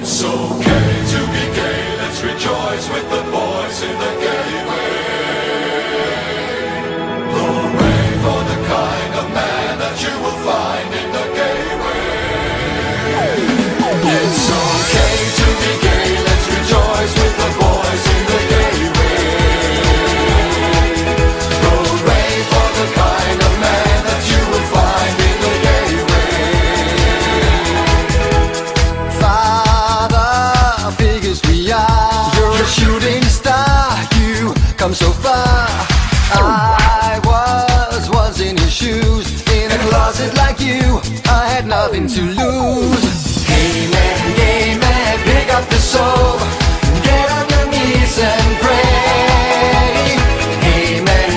It's okay to be gay, let's rejoice with the boys in the gay way. Hooray for the kind of man that you will find in the gay way. It's okay to be gay, let's rejoice with the boys in the gay way. Hooray for the kind of man that you will find in the gay way. Father figures we are. You're a shooting star, you come so far. I was in your shoes, in a closet like you, I had nothing to lose. Hey man, pick up the soul, get on your knees and pray. Hey man,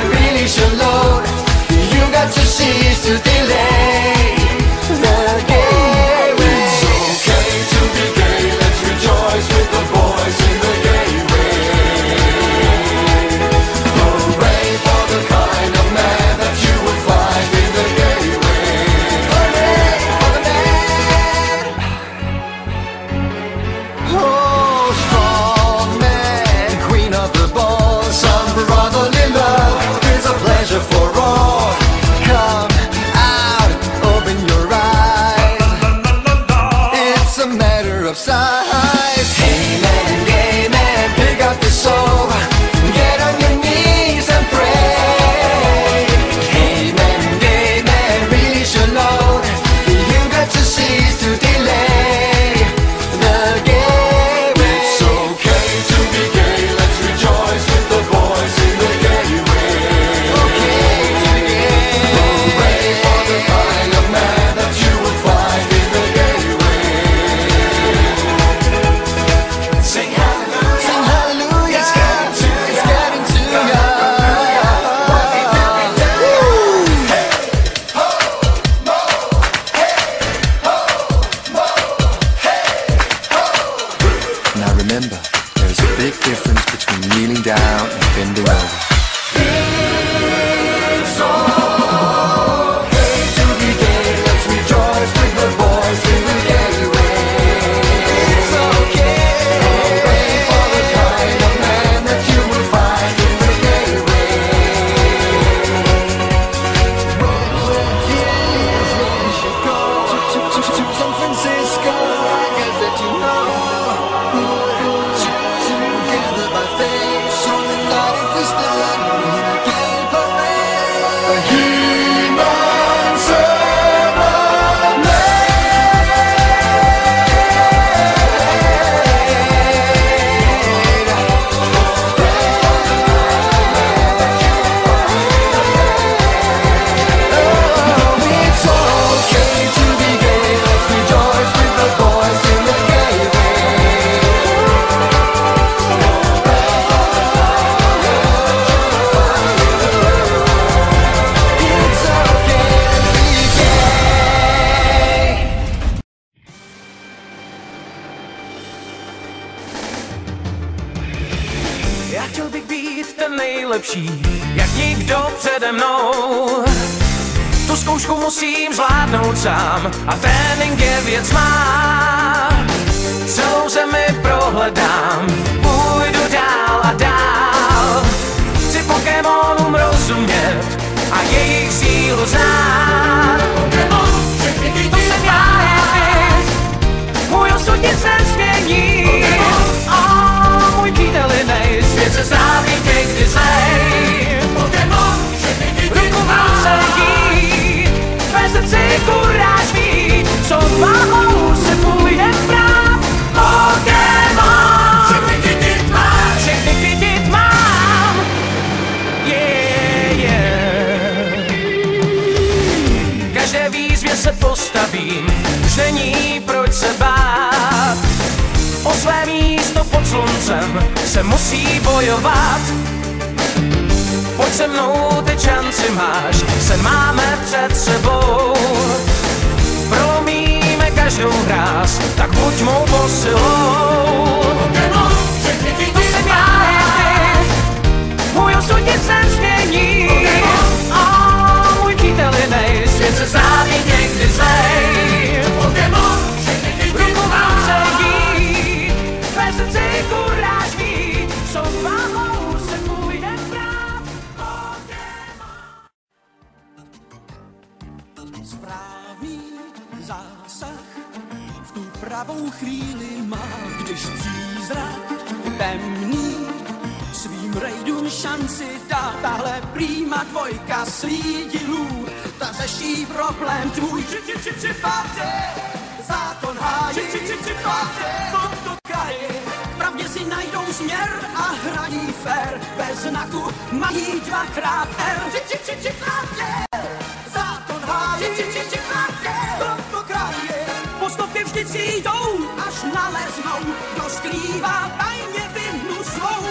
release your load, you got to cease to delay the game. It's okay to be gay, let's rejoice with the boys in the gay way. Hooray for the kind of man that you will find in the gay way. Hooray for the man. Oh, strong man, queen of the ball. Some brotherly love is a pleasure for all. Come out, open your eyes. It's a matter of size. Hey man, gay man, pick up the soul, get on your knees and pray. Hey man, gay man, release your load, you got to cease to delay the game. It's okay to be gay, let's rejoice with the boys in the gay way. Okay to begin. Hooray for the kind of man that you will find in the gay way. Sing hallelujah. Sing hallelujah. It's getting to It's ya. getting to ya. Now remember, there is a big difference between kneeling down and bending over. It's okay to be gay, let's rejoice with the boys in the gay way. It's okay. Hooray for the kind of man that you will find in the gay way. To San Francisco, I guess that you know. Together by faith, so we thought if we stood in a gay parade. He-Man It's okay to be gay, let's rejoice with the boys in the gay way. It's okay to be gay. Já chtěl bych být ten nejlepší, jak nikdo přede mnou. Tu zkoušku musím zvládnout sám a trénink je věc má. Celou zemi prohledám, půjdu dál a dál. Chci Pokémonům rozumět a jejich sílu znát. To jsem já, můj osud nic nezmění. Můj přítel jinej, svět se zdá být někdy zlej. Ruku v ruce jít, tvé srdci kuráž mít, s odvahou se půjdem brát. Pokémon, všechny chytit mám. Yeah, yeah. Každé výzvě se postavím, už není proč se bát. O své místo pod sluncem se musí bojovat. Pojď se mnou, teď šanci máš, sen máme před sebou. Prolomíme každou hráz, tak buď mou posilou. To jsem já, můj osud nic nezmění. Můj přítel jinej, svět se zdá být někdy zlej. Ruku v ruce Správný zásah v tu pravou chvíli má, když přízrak temný svým rejdům šanci dá. Tahle prýma dvojka slídilů, ta řeší problém tvůj. Zákon hájí, v tomto kraji k pravdě si najdou směr a hrají fér. Bez znaku mají dvakrát R. Zákon hájí, v tomto kraji po stopě vždycky jdou, až naleznou, kdo skrývá tajně vinu svou.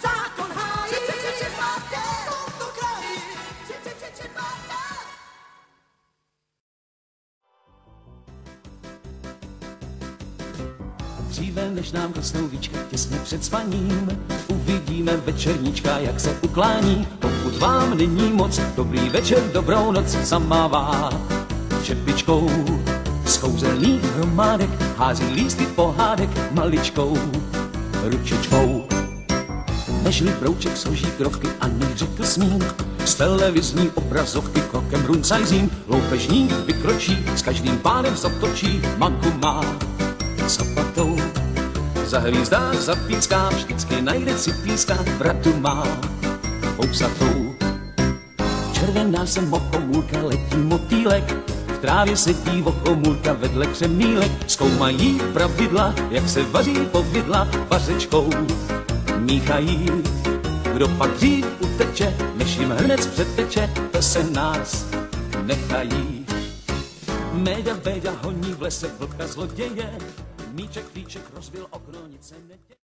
Zákon hájí, v tomto kraji. Dříve než nám rosnou víčka těsně před spaním, uvidíme večerníčka, jak se uklání. Pokud vám není moc, dobrý večer, dobrou noc zamává čepičkou. Z kouzelných hromádek hází lístky pohádek maličkou ručičkou. Nežli brouček složí krovky, ani řekl smím, z televizní obrazovky krokem runcajzím. Loupežník vykročí, s každým pádem zatočí, manku má zapatou. Za hvízdách, za píckám, vždycky najde si píska, vratu má pousatou. Červená se mochomůlka, letí motýlek, v trávě sedí vochomůlka vedle křemílek. Zkoumají pravidla, jak se vaří povidla, vařečkou míchají. Kdo pak dřív uteče, než jim hned předteče, to se nás nechají. Méďa Béďa honí v lese vlka zloděje, míček flíček rozbil okno, nic se neděje.